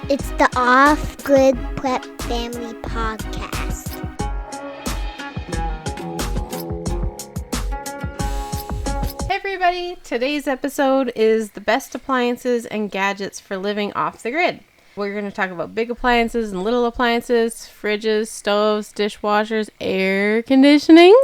It's the Off Grid Prep Family Podcast. Hey everybody, today's episode is the best appliances and gadgets for living off the grid. We're going to talk about big appliances and little appliances, fridges, stoves, dishwashers, air conditioning.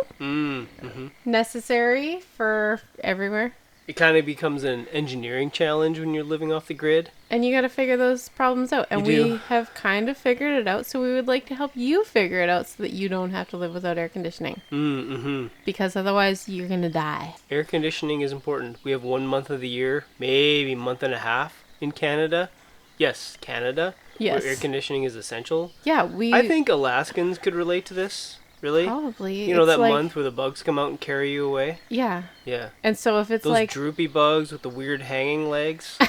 Necessary for everywhere. It kind of becomes an engineering challenge when you're living off the grid. And you got to figure those problems out. And we have kind of figured it out, so we would like to help you figure it out so that you don't have to live without air conditioning. Because otherwise, you're going to die. Air conditioning is important. We have 1 month of the year, maybe month and a half in Canada. Yes, Canada. Yes. Where air conditioning is essential. Yeah, I think Alaskans could relate to this. Really? Probably. You know that month where the bugs come out and carry you away? Yeah. Yeah. And so if it's those droopy bugs with the weird hanging legs,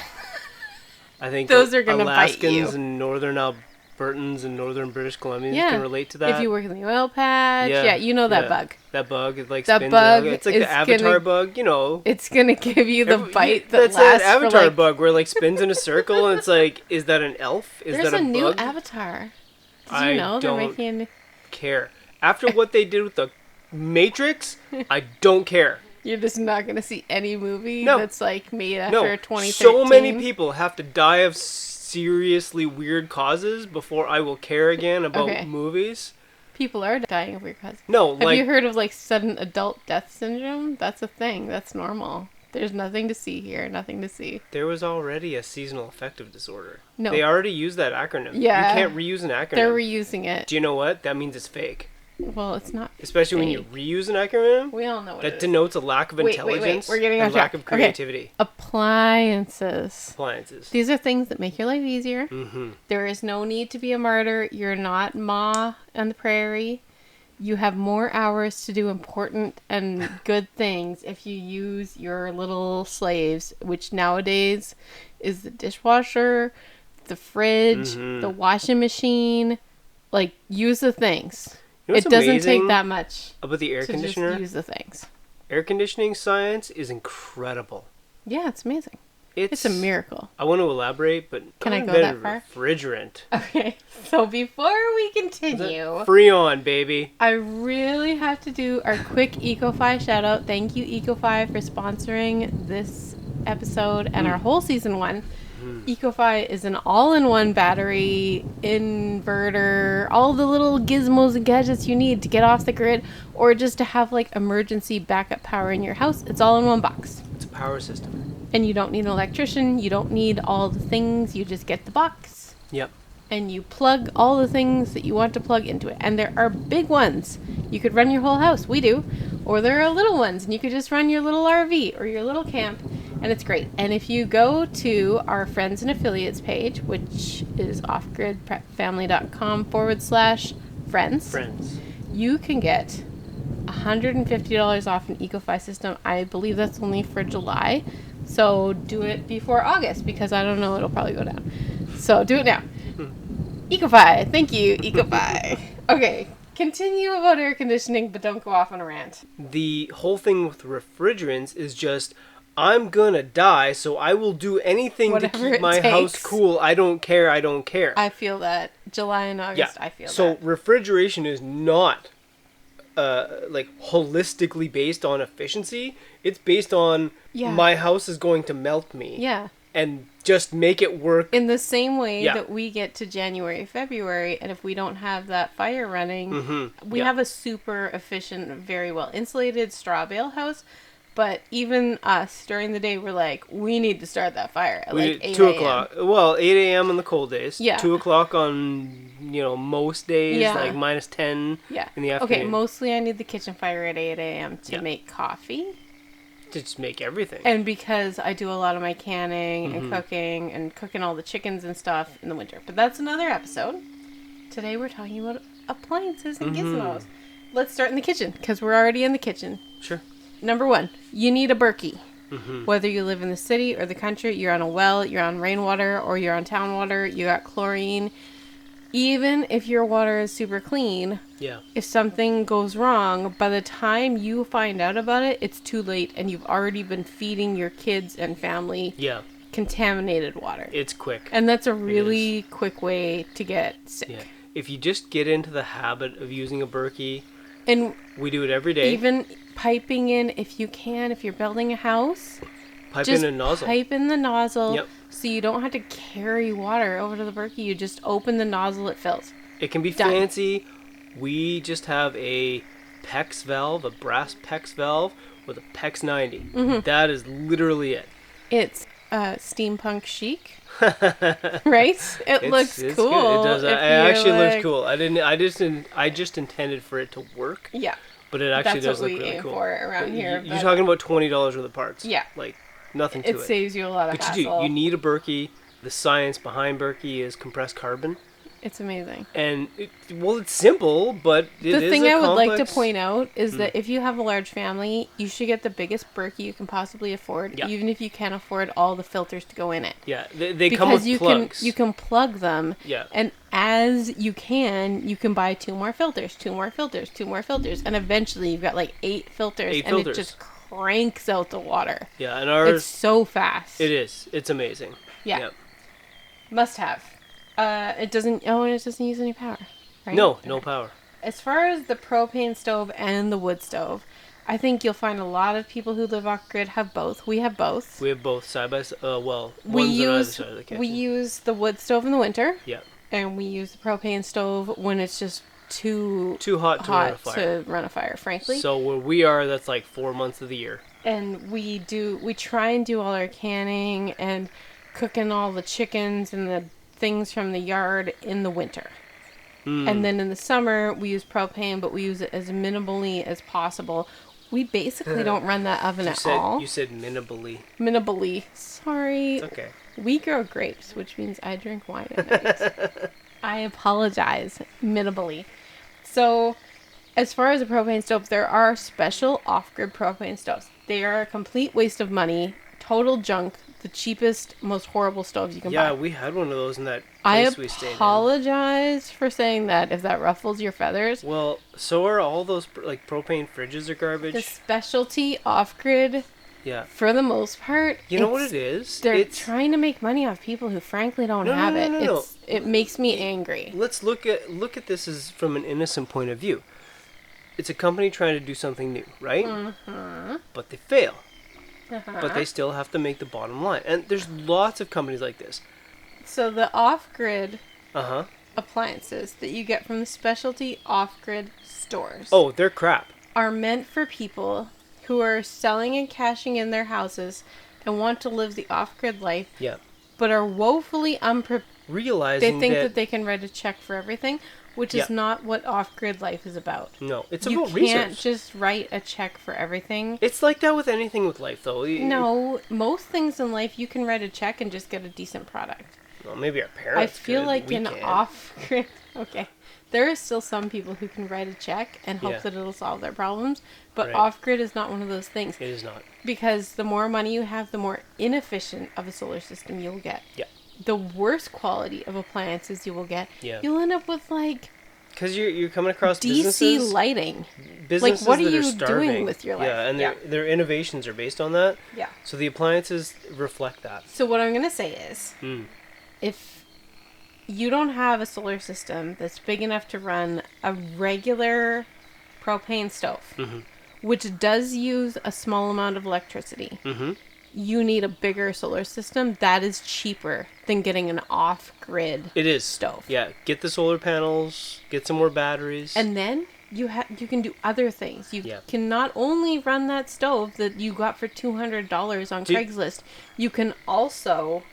I think those are going to bite you. Alaskans and northern Albertans and northern British Columbians can relate to that. If you work in the oil patch, you know that bug. That bug, it like that spins bug out. It's like the Avatar bug, you know. It's going to give you the bite that lasts lasts that Avatar for bug where it like spins in a circle and it's like, is that an elf? Is There's that a bug? new Avatar. Did you know they're making a care. After what they did with the Matrix, I don't care. You're just not going to see any movie that's like made after 2013. So many people have to die of seriously weird causes before I will care again about movies. People are dying of weird causes. No, have you heard of like sudden adult death syndrome? That's a thing. That's normal. There's nothing to see here. Nothing to see. There was already a seasonal affective disorder. No. They already used that acronym. Yeah. You can't reuse an acronym. They're reusing it. Do you know what? That means it's fake. Well, it's not. Especially when you reuse an acronym. We all know what that denotes a lack of intelligence. We're getting and off track. lack of creativity. Okay. Appliances. These are things that make your life easier. Mm-hmm. There is no need to be a martyr. You're not Ma on the prairie. You have more hours to do important and good things if you use your little slaves, which nowadays is the dishwasher, the fridge, the washing machine. Like, use the things. It doesn't take that much about the air conditioner. Just use the things. Air conditioning science is incredible. Yeah, it's amazing. It's a miracle. I want to elaborate, but can I go that far? Refrigerant. Okay, so before we continue, Freon, baby. I really have to do our quick EcoFi shout out. Thank you, EcoFi, for sponsoring this episode and our whole season 1. EcoFi is an all-in-one battery, inverter, all the little gizmos and gadgets you need to get off the grid or just to have like emergency backup power in your house. It's all in one box. It's a power system. And you don't need an electrician. You don't need all the things. You just get the box. Yep. And you plug all the things that you want to plug into it. And there are big ones. You could run your whole house. We do. Or there are little ones. And you could just run your little RV or your little camp. And it's great. And if you go to our friends and affiliates page, which is offgridprepfamily.com/friends, you can get $150 off an EcoFi system. I believe that's only for July. So do it before August because I don't know, it'll probably go down. So do it now. EcoFi. Thank you, EcoFi. Okay, continue about air conditioning, but don't go off on a rant. The whole thing with refrigerants is just, I'm gonna die, so I will do anything to keep my house cool. I don't care. I feel that. July and August, I feel that. So refrigeration is not like holistically based on efficiency. It's based on my house is going to melt me. Yeah. And just make it work. In the same way that we get to January, February, and if we don't have that fire running, we have a super efficient, very well insulated straw bale house. But even us, during the day, we're like, we need to start that fire at like 8 2 o'clock. Well, 8 a.m. on the cold days. Yeah. 2 o'clock on, most days, like minus 10 in the afternoon. Okay, mostly I need the kitchen fire at 8 a.m. to make coffee. To just make everything. And because I do a lot of my canning and cooking all the chickens and stuff in the winter. But that's another episode. Today we're talking about appliances and gizmos. Let's start in the kitchen, because we're already in the kitchen. Sure. Number 1, you need a Berkey. Whether you live in the city or the country, you're on a well, you're on rainwater, or you're on town water, you got chlorine. Even if your water is super clean, if something goes wrong, by the time you find out about it, it's too late and you've already been feeding your kids and family contaminated water. It's quick. And that's a really quick way to get sick. Yeah. If you just get into the habit of using a Berkey, and we do it every day. Even piping in, if you can, if you're building a house, pipe in a nozzle. Pipe in the nozzle. Yep. So you don't have to carry water over to the Berkey. You just open the nozzle, it fills. It can be fancy. We just have a PEX valve, a brass PEX valve with a PEX 90. Mm-hmm. That is literally it. It's steampunk chic, right? It looks cool. Good. It does. It actually looks cool. I just intended for it to work. Yeah. But it actually does look really cool. That's what we aim for around here. You're talking about $20 worth of parts. Yeah. Like nothing to it. It saves you a lot of hassle. But you need a Berkey. The science behind Berkey is compressed carbon. It's amazing. And, it's simple, but it is the thing I would like to point out is Mm. that if you have a large family, you should get the biggest Berkey you can possibly afford, even if you can't afford all the filters to go in it. Yeah, they come with plugs. You can plug them, and as you can buy 2 more filters, 2 more filters, 2 more filters, and eventually you've got like 8 filters, it just cranks out the water. Yeah, and ours... It's so fast. It is. It's amazing. Yeah. Yep. Must have. It doesn't use any power, right? No power. As far as the propane stove and the wood stove, I think you'll find a lot of people who live off-grid have both. We have both. We have both side by side. One's on either side of the kitchen. We use the wood stove in the winter. Yeah. And we use the propane stove when it's just too hot to run a fire, frankly. So where we are, that's like 4 months of the year. And we try and do all our canning and cooking all the chickens and the things from the yard in the winter. And then in the summer we use propane, but we use it as minimally as possible. We basically don't run that oven at all. You said minimally. Minimally. Sorry. It's okay. We grow grapes, which means I drink wine at night. I apologize. Minimally. So as far as a propane stove, there are special off-grid propane stoves. They are a complete waste of money. Total junk. The cheapest, most horrible stoves you can buy. Yeah, we had one of those in that place we stayed in. I apologize for saying that if that ruffles your feathers. Well, so are all those like propane fridges are garbage. The specialty off-grid, for the most part, you know what it is? They're trying to make money off people who frankly don't have it. No. It makes me angry. Let's look at this as from an innocent point of view. It's a company trying to do something new, right? Mm-hmm. But they fail. But they still have to make the bottom line. And there's lots of companies like this. So the off-grid appliances that you get from the specialty off-grid stores. Oh, they're crap. Are meant for people who are selling and cashing in their houses and want to live the off-grid life. Yeah. But are woefully unprepared. Realizing they think that they can write a check for everything. Which is not what off-grid life is about. No, it's about research. You can't just write a check for everything. It's like that with anything with life, though. No, most things in life you can write a check and just get a decent product. Well, maybe our parents I feel like in off-grid... Okay. There are still some people who can write a check and hope that it'll solve their problems. But off-grid is not one of those things. It is not. Because the more money you have, the more inefficient of a solar system you'll get. Yeah. The worst quality of appliances you will get, you'll end up with like... Because you're coming across DC businesses... lighting. Businesses like, what are that you doing with your life? Yeah, and their innovations are based on that. Yeah. So the appliances reflect that. So what I'm going to say is, if you don't have a solar system that's big enough to run a regular propane stove, which does use a small amount of electricity, you need a bigger solar system that is cheaper than getting an off-grid stove. Yeah, get the solar panels, get some more batteries. And then you can do other things. You can not only run that stove that you got for $200 on Craigslist, you can also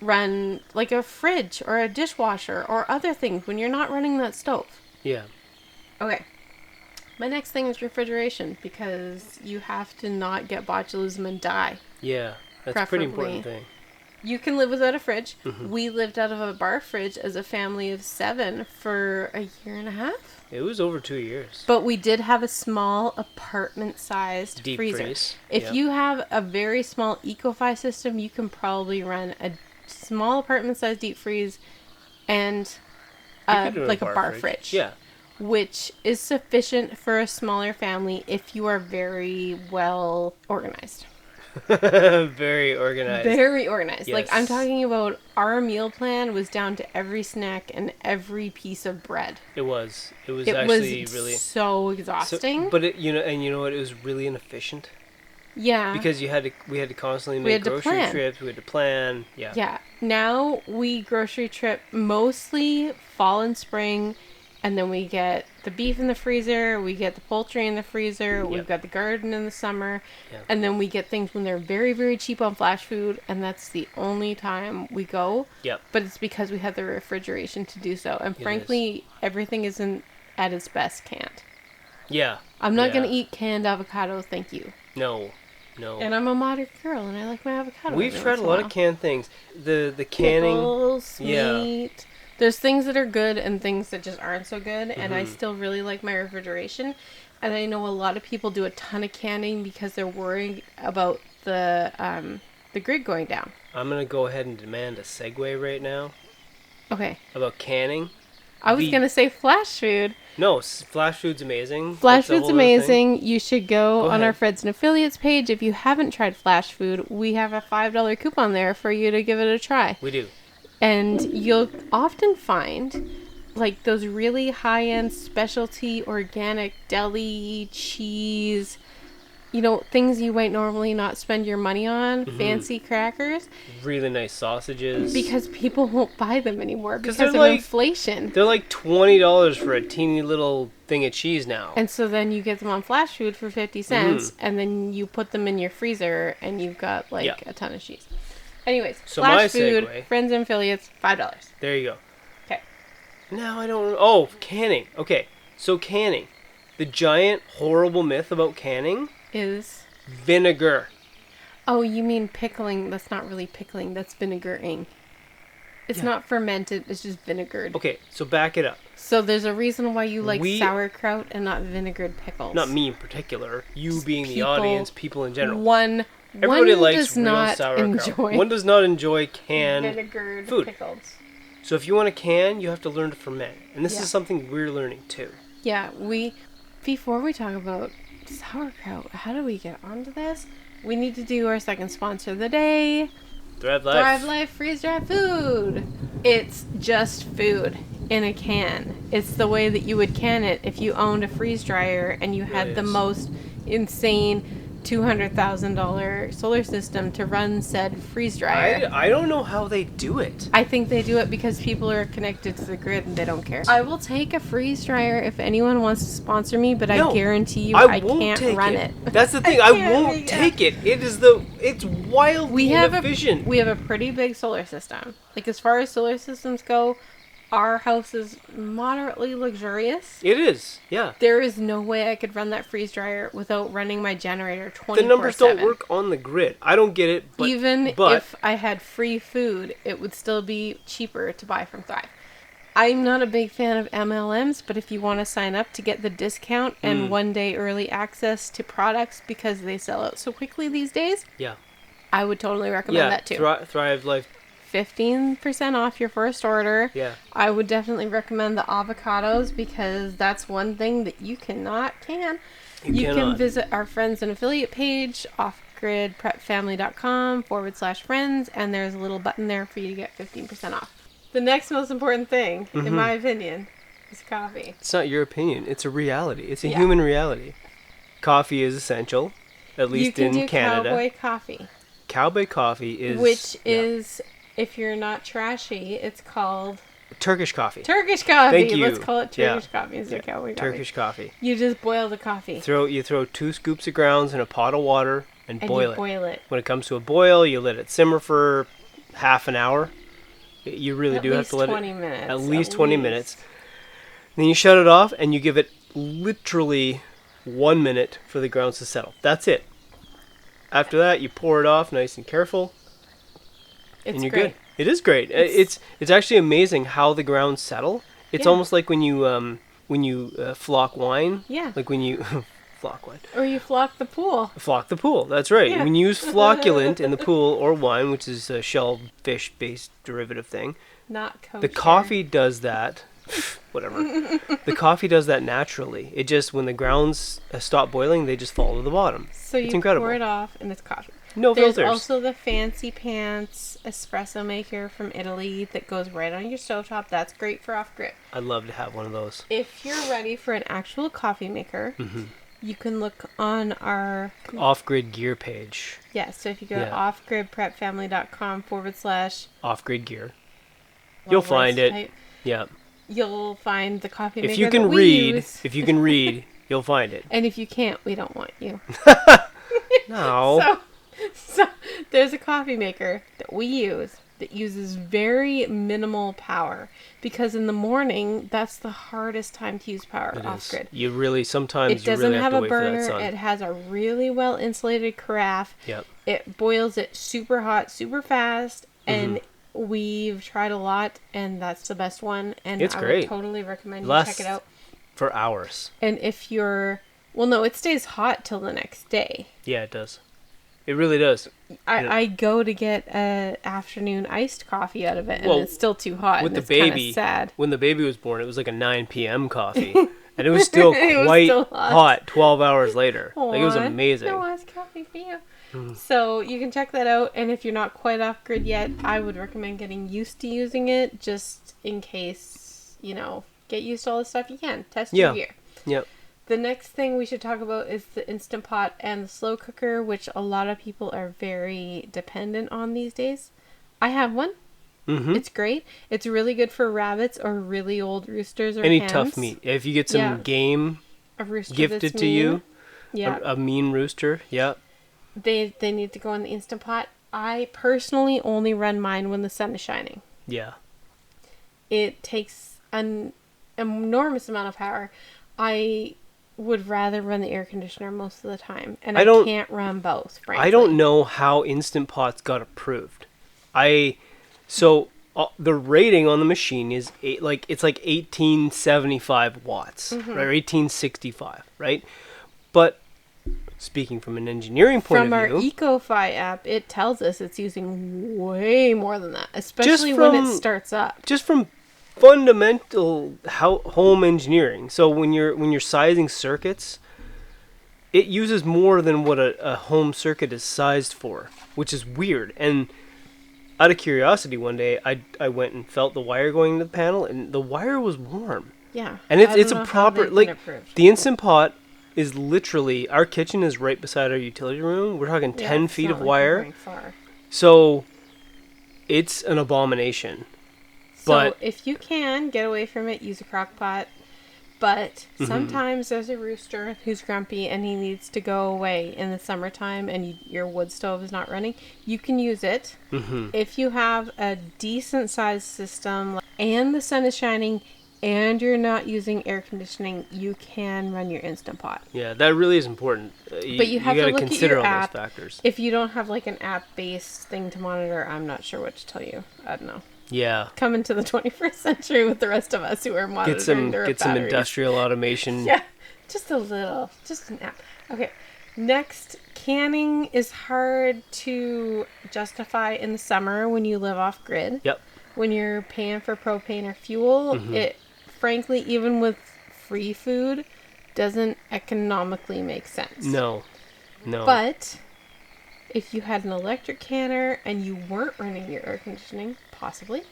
run like a fridge or a dishwasher or other things when you're not running that stove. Yeah. Okay. My next thing is refrigeration, because you have to not get botulism and die. Yeah, that's a pretty important thing. You can live without a fridge. We lived out of a bar fridge as a family of 7 for a year and a half. It was over 2 years. But we did have a small apartment-sized deep freezer. freeze. If you have a very small Eco-Fi system, you can probably run a small apartment-sized deep freeze and like a bar fridge. Yeah. Which is sufficient for a smaller family if you are very well organized. Very organized. Very organized. Yes. Like, I'm talking about our meal plan was down to every snack and every piece of bread. It was. It was It actually was really so exhausting. But it, you know what? It was really inefficient Yeah. because we had to constantly We make had to grocery plan. trips. We had to plan. Yeah. Yeah. Now we grocery trip mostly fall and spring, and then we get the beef in the freezer, we get the poultry in the freezer, we've got the garden in the summer, and then we get things when they're very, very cheap on flash food, and that's the only time we go. Yep. But it's because we have the refrigeration to do so. And frankly, everything isn't at its best canned. Yeah. I'm not going to eat canned avocado, thank you. No. And I'm a moderate girl, and I like my avocado. We've tried a lot of canned things. The canning. Pickles, meat. There's things that are good and things that just aren't so good, and I still really like my refrigeration. And I know a lot of people do a ton of canning because they're worried about the grid going down. I'm gonna go ahead and demand a segue right now. Okay. About canning. I was gonna say flash food. No, flash food's amazing. Flash food's amazing. You should go on ahead. our Friends and Affiliates page. If you haven't tried flash food, we have a $5 coupon there for you to give it a try. We do. And you'll often find like those really high-end specialty organic deli cheese, you know, things you might normally not spend your money on, fancy crackers. Really nice sausages. Because people won't buy them anymore because of like, inflation. They're like $20 for a teeny little thing of cheese now. And so then you get them on flash food for 50 cents, and then you put them in your freezer, and you've got like a ton of cheese. Anyways, so flash my food, segue, Friends and Affiliates, $5. There you go. Okay. Now I don't... Oh, canning. Okay, so canning. The giant, horrible myth about canning... Is... Vinegar. Oh, you mean pickling. That's not really pickling. That's vinegaring. It's not fermented. It's just vinegared. Okay, so back it up. So there's a reason why you like sauerkraut and not vinegared pickles. Not me in particular. You Just being the audience, people in general. Everybody likes does real not sauerkraut. enjoy One does not enjoy canned vinegared food. pickles. So if you want to can, you have to learn to ferment. And this is something we're learning too. Yeah, before we talk about sauerkraut, how do we get onto this? We need to do our second sponsor of the day. Thrive Life. Thrive Life freeze-dried food. It's just food in a can. It's the way that you would can it if you owned a freeze dryer and you had the most insane $200,000 solar system to run said freeze dryer. I don't know how they do it. I think they do it because people are connected to the grid and they don't care. I will take a freeze dryer if anyone wants to sponsor me, but I guarantee you I can't run it. That's the thing. I won't take it. It's wildly inefficient. We have a pretty big solar system. Like as far as solar systems go, our house is moderately luxurious. It is, yeah. There is no way I could run that freeze dryer without running my generator 24/7. The numbers don't work on the grid. I don't get it, but... Even if I had free food, it would still be cheaper to buy from Thrive. I'm not a big fan of MLMs, but if you want to sign up to get the discount and 1 day early access to products because they sell out so quickly these days, I would totally recommend that too. Thrive Life. 15% off your first order. Yeah. I would definitely recommend the avocados because that's one thing that you cannot can. You can visit our friends and affiliate page, offgridprepfamily.com/friends, and there's a little button there for you to get 15% off. The next most important thing, in my opinion, is coffee. It's not your opinion. It's a reality. It's a human reality. Coffee is essential, at least in Canada. You can do cowboy coffee. Cowboy coffee is... Which is... If you're not trashy, it's called... Turkish coffee. Turkish coffee. Thank you. Let's call it Turkish coffee instead of cowboy coffee. Turkish coffee. You just boil the coffee. You throw 2 scoops of grounds in a pot of water and boil it. When it comes to a boil, you let it simmer for half an hour. You really do have to let it... At least 20 minutes. Then you shut it off and you give it literally 1 minute for the grounds to settle. That's it. After that, you pour it off nice and careful. And you're good. It is great. It's actually amazing how the grounds settle. It's almost like when you flock wine. Yeah. Like when you flock wine. Or you flock the pool. Flock the pool. That's right. Yeah. When you use flocculant in the pool or wine, which is a shellfish-based derivative thing. Not kosher. The coffee does that. Whatever. The coffee does that naturally. It just, when the grounds stop boiling, they just fall to the bottom. So it's you incredible. pour it off and it's coffee. No There's filters. also the Fancy Pants espresso maker from Italy that goes right on your stovetop. That's great for off-grid. I'd love to have one of those. If you're ready for an actual coffee maker, you can look on our... Off-grid gear page. Yeah, so if you go to Yeah. offgridprepfamily.com/... Off-grid gear. You'll find it. Yeah. You'll find the coffee maker If you can that we read, use. if you can read, you'll find it. And if you can't, we don't want you. No. So there's a coffee maker that we use that uses very minimal power because in the morning that's the hardest time to use power It off is. grid. You really sometimes It you doesn't really have have to a wait for that burner. sun. It has a really well insulated carafe. Yep. It boils it super hot, super fast, and we've tried a lot, and that's the best one. And It's I great. would totally recommend you Lasts check it out. for hours. And if you're, well, no, it stays hot till the next day. Yeah, it does. It really does. I go to get a afternoon iced coffee out of it, and Well, it's still too hot. With and the it's kinda baby, sad. when the baby was born, it was like a 9 p.m. coffee, and it was still It was quite still hot. hot 12 hours later. Like it was Aw, amazing. No iced coffee for you. So you can check that out, and if you're not quite off grid yet, I would recommend getting used to using it, just in case, get used to all the stuff you can. Test your gear. Yep. The next thing we should talk about is the Instant Pot and the slow cooker, which a lot of people are very dependent on these days. I have one. Mm-hmm. It's great. It's really good for rabbits or really old roosters or Any hens. tough meat. If you get some game A rooster gifted that's to mean. you, Yeah. a mean rooster, yeah. They need to go in the Instant Pot. I personally only run mine when the sun is shining. Yeah. It takes an enormous amount of power. I would rather run the air conditioner most of the time, and I can't run both, frankly. I don't know how Instant Pots got approved. The rating on the machine is it's like 1875 watts, right? Or 1865, right? But speaking from an engineering point From of our view, EcoFi app, it tells us it's using way more than that, especially when it starts up. just from fundamental home engineering. So when you're sizing circuits, it uses more than what a home circuit is sized for, which is weird. And out of curiosity, one day I went and felt the wire going into the panel, and the wire was warm. Yeah, And it's a proper the the Instant Pot is literally, our kitchen is right beside our utility room. We're talking 10 feet of wire. So it's an abomination. So But if you can get away from it, use a crock pot. But sometimes there's a rooster who's grumpy and he needs to go away in the summertime and your wood stove is not running. You can use it. If you have a decent sized system and the sun is shining and you're not using air conditioning, you can run your Instant Pot. yeah, that really is important. But you have to gotta look at consider your all app. those factors. If you don't have like an app-based thing to monitor, I'm not sure what to tell you. I don't know. Yeah. Come into the 21st century with the rest of us who are monitoring their Get some batteries. industrial automation. Yeah, just a little, just an app. Okay, next, canning is hard to justify in the summer when you live off grid. Yep. When you're paying for propane or fuel, it, frankly, even with free food, doesn't economically make sense. No. But if you had an electric canner and you weren't running your air conditioning, possibly.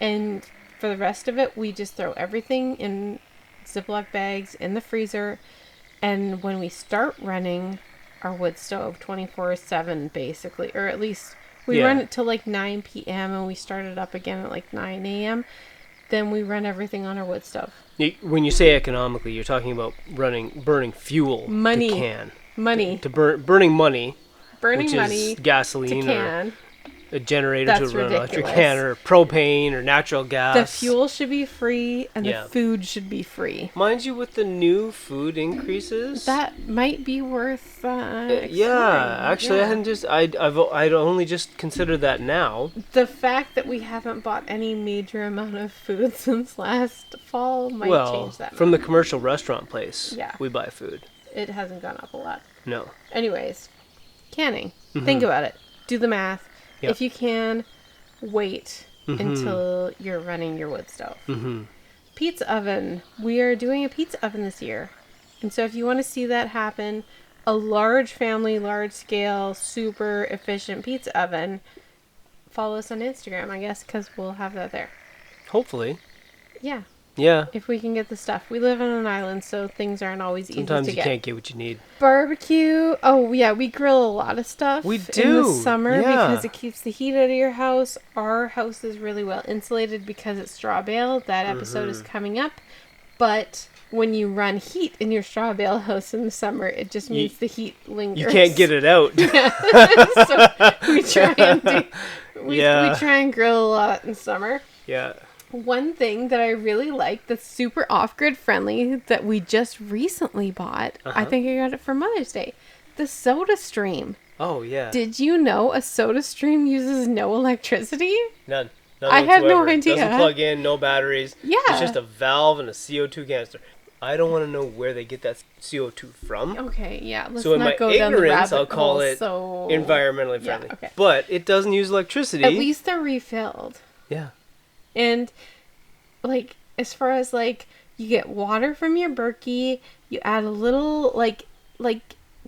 And for the rest of it, we just throw everything in Ziploc bags in the freezer. And when we start running our wood stove 24/7, basically, or at least we run it till like 9 p.m. and we start it up again at like 9 a.m., then we run everything on our wood stove. When you say economically, you're talking about burning fuel Money. to can. Money. To burning money, Burning which money is gasoline to or can. a generator That's to run an electric ridiculous. can, or propane or natural gas. The fuel should be free and Yeah. the food should be free. Mind you, with the new food increases, That might be worth yeah, exploring. actually, Yeah. I'd only just considered that now. The fact that we haven't bought any major amount of food since last fall might change that. From the commercial restaurant place, Yeah. we buy food. It hasn't gone up a lot. No. Anyways, canning. Think about it. Do the math. Yep. If you can, wait until you're running your wood stove. Pizza oven. We are doing a pizza oven this year. And so if you want to see that happen, a large family, large scale, super efficient pizza oven, follow us on Instagram, I guess, because we'll have that there. Hopefully. Yeah. Yeah. If we can get the stuff. We live on an island, so things aren't always easy to get. Sometimes you can't get what you need. Barbecue. Oh, yeah, we grill a lot of stuff We in do, the summer yeah. because it keeps the heat out of your house. Our house is really well insulated because it's straw bale. That episode is coming up. But when you run heat in your straw bale house in the summer, it just means the heat lingers. You can't get it out. So we try and we try and grill a lot in summer. Yeah. One thing that I really like that's super off-grid friendly that we just recently bought, I think I got it for Mother's Day, the Soda Stream. Oh, yeah. Did you know a Soda Stream uses no electricity? None I had no whatsoever. idea. Doesn't plug in, no batteries. Yeah. It's just a valve and a CO2 canister. I don't want to know where they get that CO2 from. Okay, yeah. Let's So in my not go down the ignorance, rabbit I'll call hole, it so... environmentally Yeah, friendly. okay. But it doesn't use electricity. At least they're refilled. Yeah. And, like, as far as, like, you get water from your Berkey, you add a little, like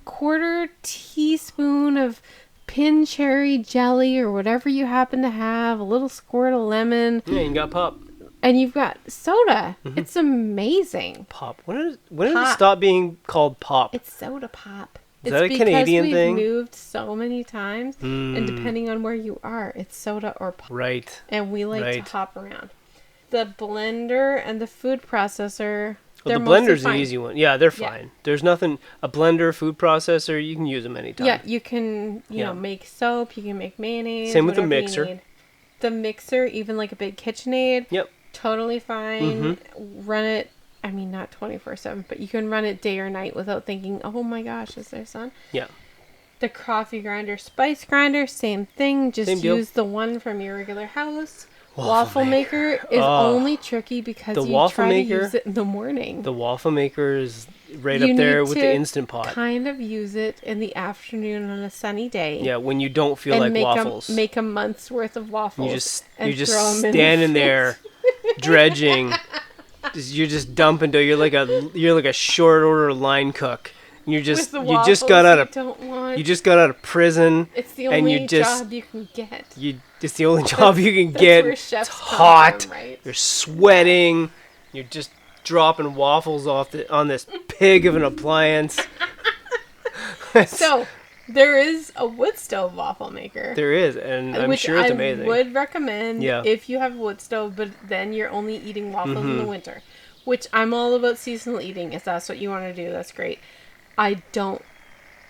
quarter teaspoon of pin cherry jelly or whatever you happen to have, a little squirt of lemon, Yeah, you got pop. and you've got soda. It's amazing. Pop. When did it Pop. stop being called pop? It's soda pop. Is that a Canadian because thing? we've moved so many times, and depending on where you are, it's soda or pop. Right. And we like Right. to hop around. The blender and the food processor, Well, they're the mostly blender's fine. the easy one. Yeah, they're Yeah. fine. There's nothing. A blender, food processor, you can use them anytime. Yeah, you can, you Yeah. know, make soap, you can make mayonnaise. Same with the whatever you mixer. need. The mixer, even like a big KitchenAid, Yep. totally fine. Run it, I mean, not 24/7, but you can run it day or night without thinking, oh my gosh, is there sun? Yeah. The coffee grinder, spice grinder, same thing. Just Same deal. use the one from your regular house. Waffle Waffle maker is Oh. only tricky because The you waffle try maker- to use it in the morning. The waffle maker is right You up there need with to the Instant Pot. kind of use it in the afternoon on a sunny day. Yeah, when you don't feel and like make waffles. make a month's worth of waffles. You're and just throw 'em in standing the there dredging. You're just dumping dough. You're like a short order line cook. You're just with the you just got out waffles of you don't want. you just got out of prison. It's the and only you just- job you can get. It's the only job you can That's get. where It's chefs come hot. from, right? You're sweating. You're just dropping waffles on this pig of an appliance. So there is a wood stove waffle maker. There is, and I'm which sure it's I amazing. would recommend Yeah. if you have a wood stove, but then you're only eating waffles in the winter. Which I'm all about seasonal eating. If that's what you want to do, that's great. I don't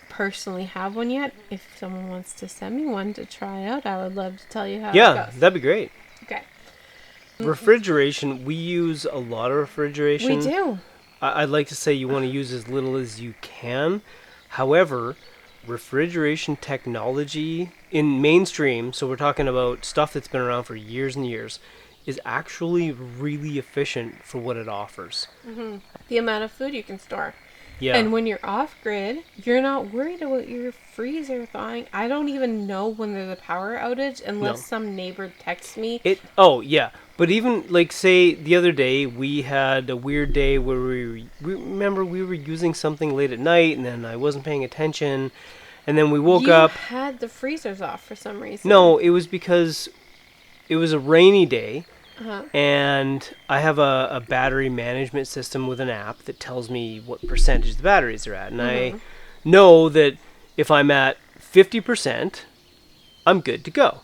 personally have one yet. If someone wants to send me one to try out, I would love to tell you how it Yeah, goes. that'd be great. Okay. Refrigeration, we use a lot of refrigeration. We do. I'd like to say you want to use as little as you can. However, refrigeration technology in mainstream, so we're talking about stuff that's been around for years and years, is actually really efficient for what it offers. The amount of food you can store. Yeah. And when you're off grid, you're not worried about your freezer thawing. I don't even know when there's a power outage unless some neighbor texts me. Yeah. But even like say the other day we had a weird day where we remember we were using something late at night and then I wasn't paying attention and then we woke You up. had the freezers off for some reason. No, it was because it was a rainy day. Uh-huh. And I have a battery management system with an app that tells me what percentage the batteries are at. And I know that if I'm at 50%, I'm good to go.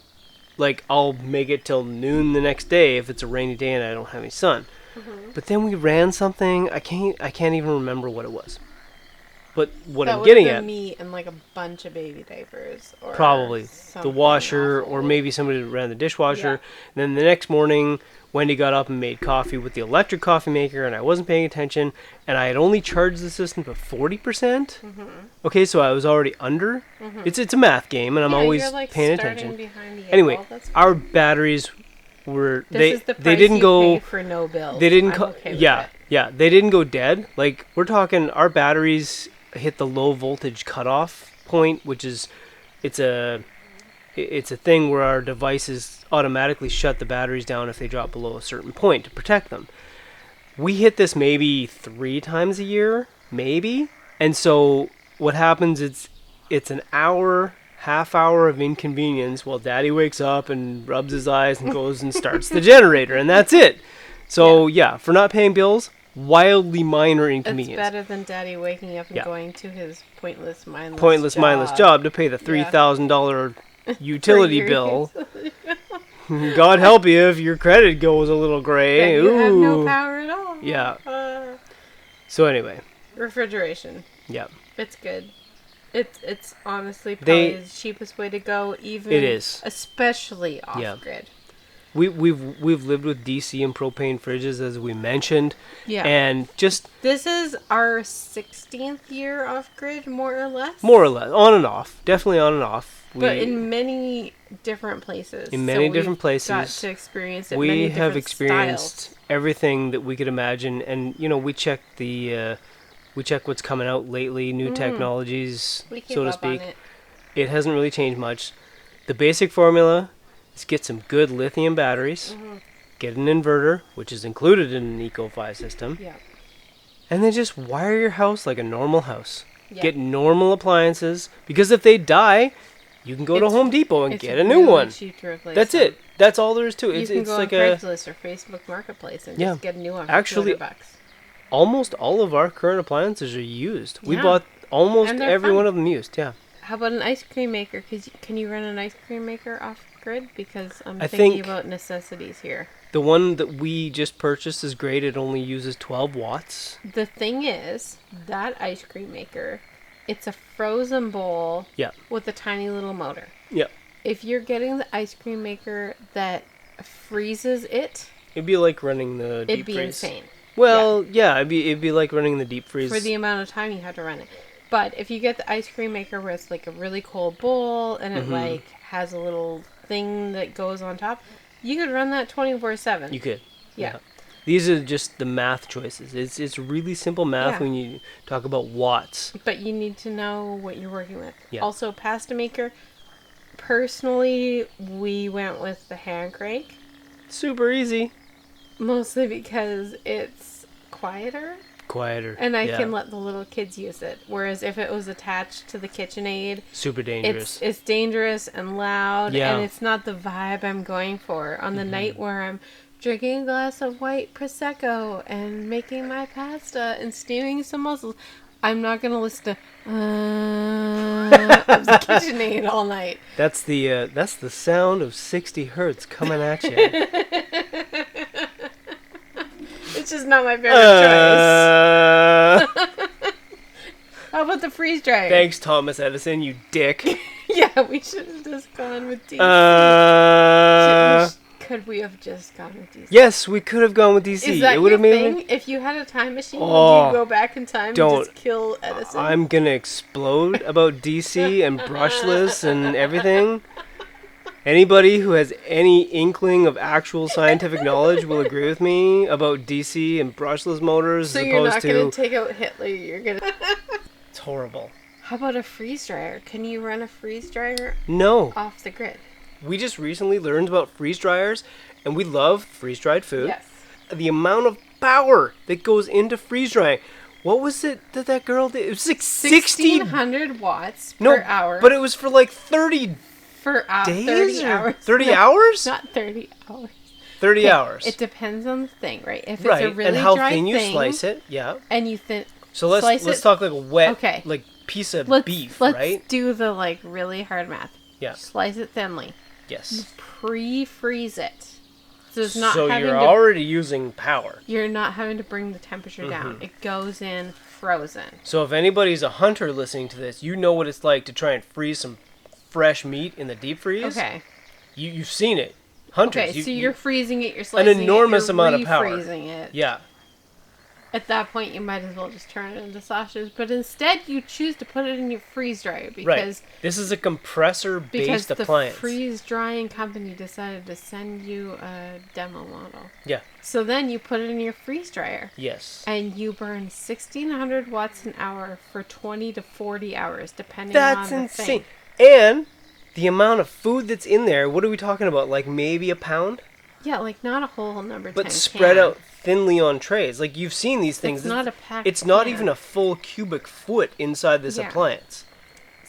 Like, I'll make it till noon the next day if it's a rainy day and I don't have any sun. But then we ran something, I can't even remember what it was. But what that I'm would getting have at... been me and like a bunch of baby diapers. Or Probably. The something washer, awful. or maybe somebody ran the dishwasher. Yeah. And then the next morning, Wendy got up and made coffee with the electric coffee maker, and I wasn't paying attention, and I had only charged the system to 40%. Okay, so I was already under. It's a math game, and I'm always you're, like, paying starting attention. behind the eight Anyway, ball. That's our batteries were... This is the they price didn't you go... pay for no bills. They didn't I'm go... okay with yeah, it. yeah. They didn't go dead. Like, we're talking... Our batteries hit the low voltage cutoff point, which is... It's a thing where our devices automatically shut the batteries down if they drop below a certain point to protect them. We hit this maybe 3 times a year, maybe. And so what happens, it's an hour, half hour of inconvenience while Daddy wakes up and rubs his eyes and goes and starts the generator, and that's it. So yeah, for not paying bills, wildly minor inconvenience. It's better than Daddy waking up and going to his pointless, mindless job to pay the $3,000 utility bill. God help you if your credit goes a little gray. Then you have no power at all. Yeah. So anyway. Refrigeration. Yeah. It's good. It's honestly probably the cheapest way to go. Even it is, especially off grid. We've lived with DC and propane fridges, as we mentioned. Yeah. And just this is our 16th year off grid, more or less. More or less, on and off, definitely on and off. But in many different places. In many different places. Got to experience it. We have experienced everything that we could imagine, and we check we check what's coming out lately, new technologies, so to speak. It hasn't really changed much. The basic formula is get some good lithium batteries, get an inverter, which is included in an Eco 5 system, and then just wire your house like a normal house. Get normal appliances, because if they die, you can go to Home Depot and get a new one. Cheap to replace That's them. it. That's all there is to it. You can go like on Craigslist or Facebook Marketplace and just get a new one for $200. Almost all of our current appliances are used. We bought almost every one of them used. Yeah. How about an ice cream maker? Can you run an ice cream maker off grid? Because I'm thinking about necessities here. The one that we just purchased is great. It only uses 12 watts. The thing is, that ice cream maker, it's a frozen bowl with a tiny little motor. Yeah. If you're getting the ice cream maker that freezes it, it'd be like running the deep freeze. It'd be insane. Well, it'd be like running the deep freeze. For the amount of time you have to run it. But if you get the ice cream maker where it's like a really cold bowl and it like has a little thing that goes on top, you could run that 24/7. You could. Yeah. These are just the math choices. It's really simple math when you talk about watts. But you need to know what you're working with. Yeah. Also, pasta maker. Personally, we went with the hand crank. Super easy. Mostly because it's quieter. And I can let the little kids use it. Whereas if it was attached to the KitchenAid, super dangerous. It's dangerous and loud, and it's not the vibe I'm going for on the night where I'm drinking a glass of white Prosecco and making my pasta and stewing some mussels. I'm not going to listen to of the KitchenAid all night. That's the sound of 60 hertz coming at you. It's just not my favorite choice. How about the freeze dryer? Thanks, Thomas Edison, you dick. Yeah, we should have just gone with DC. Could we have just gone with DC? Yes, we could have gone with DC. Is that your thing? If you had a time machine, would you go back in time and just kill Edison? I'm going to explode about DC and brushless and everything. Anybody who has any inkling of actual scientific knowledge will agree with me about DC and brushless motors. So you're not going to take out Hitler. You're going to... It's horrible. How about a freeze dryer? Can you run a freeze dryer? No. Off the grid? We just recently learned about freeze dryers, and we love freeze-dried food. Yes. The amount of power that goes into freeze drying. What was it that girl did? It was like 1,600 watts per hour. But it was for like 30 days? 30 hours. 30 hours? Not 30 hours. 30 hours. It depends on the thing, right? If it's a really and how dry thin you thing, slice it, and you So let's talk like a wet like piece of beef, right? Let's do the like really hard math. Yeah. Slice it thinly. Yes. You pre-freeze it. So it's not you're already using power. You're not having to bring the temperature down. It goes in frozen. So if anybody's a hunter listening to this, you know what it's like to try and freeze some fresh meat in the deep freeze. Okay. You've seen it. Hunters. Okay, so you're freezing it, you're slicing an enormous amount of power. Freezing it. Yeah. At that point, you might as well just turn it into sausages. But instead, you choose to put it in your freeze dryer because this is a compressor-based appliance. The freeze drying company decided to send you a demo model. Yeah. So then you put it in your freeze dryer. Yes. And you burn 1,600 watts an hour for 20 to 40 hours, depending on the thing. That's insane. And the amount of food that's in there, what are we talking about? Like maybe a pound? Yeah, like not a whole number 10 but spread out thinly on trays. Like, you've seen these things. It's not a packed It's not pan. even a full cubic foot inside this Yeah. appliance.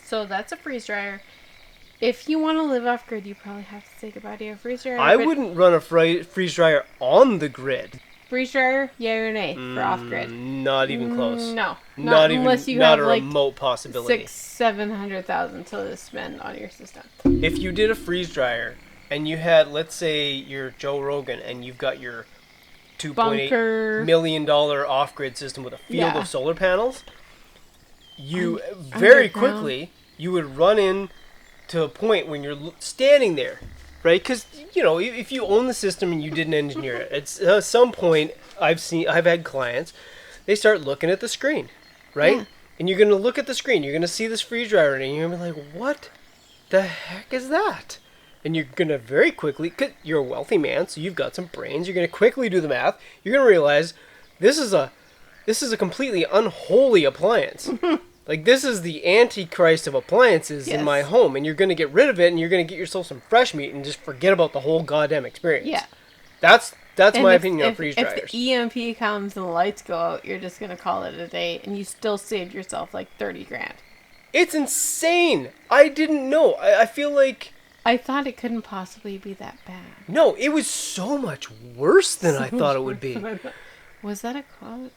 So that's a freeze dryer. If you want to live off grid, you probably have to say goodbye to your freeze dryer. I but wouldn't run a freeze dryer on the grid. Freeze dryer, yay or nay for off grid? Not even close. No, Not even, unless you not have a like remote possibility. 600,000-700,000 to spend on your system. If you did a freeze dryer and you had, let's say, you're Joe Rogan and you've got your Bunker. $2.8 million off-grid system with a field Yeah. of solar panels, you very underground. quickly you would run in to a point when you're standing there, right? Because if you own the system and you didn't engineer it, at some point I've had clients, they start looking at the screen, right? Yeah. And you're gonna look at the screen, you're gonna see this freeze dryer, and you're gonna be like, "What the heck is that?" And you're gonna very quickly, cause you're a wealthy man, so you've got some brains. You're gonna quickly do the math. You're gonna realize this is a completely unholy appliance. Like, this is the antichrist of appliances in Yes. my home, and you're gonna get rid of it, and you're gonna get yourself some fresh meat, and just forget about the whole goddamn experience. Yeah. That's And my if- opinion on if- freeze if dryers. the EMP comes and the lights go out, you're just gonna call it a day, and you still saved yourself like 30 grand. It's insane. I didn't know. I feel like. I thought it couldn't possibly be that bad. No, it was so much worse than I thought it would be. Was that a quote?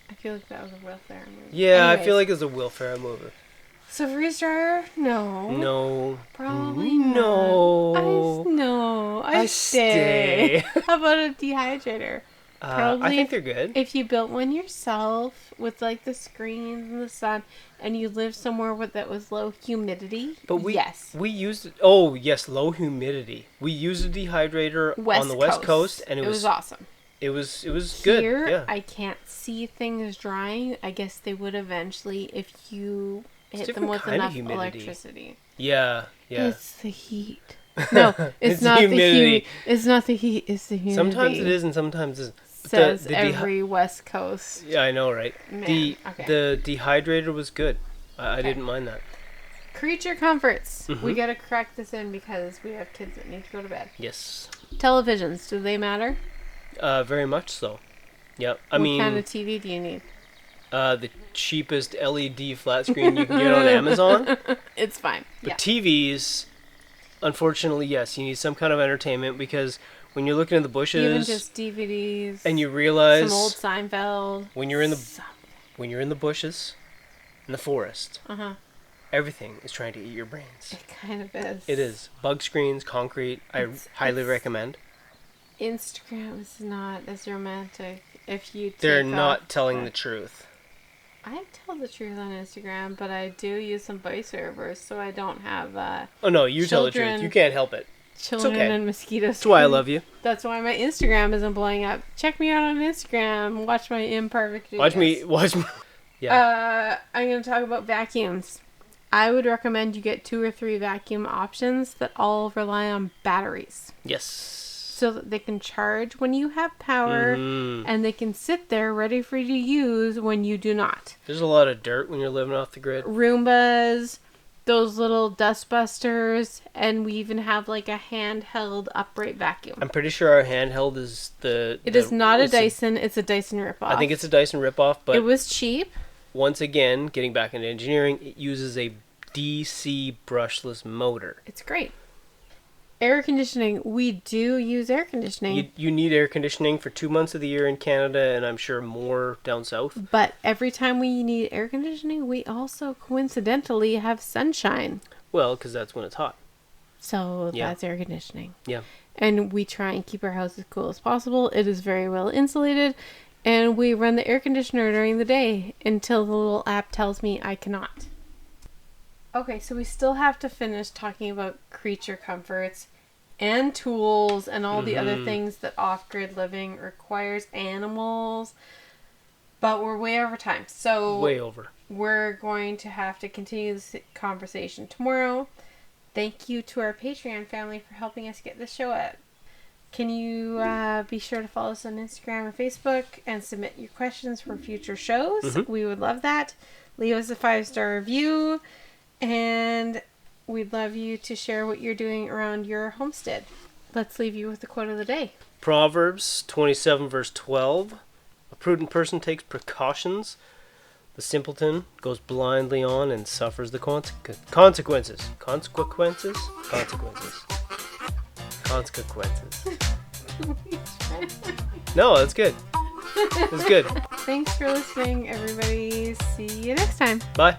I feel like that was a Will Ferrell movie. Yeah, I Anyways, feel like it's a Will Ferrell movie. So freeze dryer? No. No. Probably No. not. No. I I stay. stay. How about a dehydrator? I think they're good. If you built one yourself with like the screens and the sun, and you lived somewhere that was low humidity, But yes. we used. Oh yes, low humidity. We used a dehydrator on the West Coast, and it was awesome. It was good. Here, Yeah. I can't see things drying. I guess they would eventually if you hit them different with kind of enough humidity. electricity. Yeah. It's the heat. No, it's, It's not the humidity. heat. It's not the heat. It's the humidity. Sometimes it is, and sometimes it isn't. But Says the every West Coast. Yeah, I know, right? Man, okay. The dehydrator was good. I didn't mind that. Creature comforts. Mm-hmm. We gotta crack this in because we have kids that need to go to bed. Yes. Televisions, do they matter? Very much so. Yeah. I What mean, kind of TV do you need? the cheapest LED flat screen you can get on Amazon. It's fine. But Yeah. TVs, unfortunately, yes, you need some kind of entertainment because when you're looking in the bushes Even just DVDs. and you realize some old Seinfeld. when you're in the bushes in the forest, everything is trying to eat your brains. It kind of is. It is. Bug screens, concrete, I highly recommend. Instagram is not as romantic if you They're take not off telling the truth. I tell the truth on Instagram, but I do use some voice servers, so I don't have Oh no, you tell the truth. Children- You can't help it. children okay. and mosquitoes. That's why I love you. That's why my Instagram isn't blowing up. Check me out on Instagram. Watch my imperfect videos. Watch me. Yeah. I'm going to talk about vacuums. I would recommend you get 2 or 3 vacuum options that all rely on batteries. Yes. So that they can charge when you have power and they can sit there ready for you to use when you do not. There's a lot of dirt when you're living off the grid. Roombas, those little dust busters, and we even have like a handheld upright vacuum. I'm pretty sure our handheld is It is not a Dyson, it's a Dyson ripoff. I think it's a Dyson ripoff, but it was cheap. once again, getting back into engineering, it uses a DC brushless motor. It's great. Air conditioning. We do use air conditioning. You need air conditioning for 2 months of the year in Canada, and I'm sure more down south. But every time we need air conditioning, we also coincidentally have sunshine. Well, because that's when it's hot. So Yeah. that's air conditioning. Yeah. And we try and keep our house as cool as possible. It is very well insulated. And we run the air conditioner during the day until the little app tells me I cannot. Okay, so we still have to finish talking about creature comforts and tools and all the other things that off-grid living requires animals. But we're way over time. So Way over. we're going to have to continue this conversation tomorrow. Thank you to our Patreon family for helping us get this show out. Can you be sure to follow us on Instagram and Facebook and submit your questions for future shows? We would love that. Leave us a 5-star review. And we'd love you to share what you're doing around your homestead. Let's leave you with the quote of the day. Proverbs 27 verse 12. A prudent person takes precautions. The simpleton goes blindly on and suffers the consequences. Consequences? Consequences. Consequences. No, that's good. That's good. Thanks for listening, everybody. See you next time. Bye.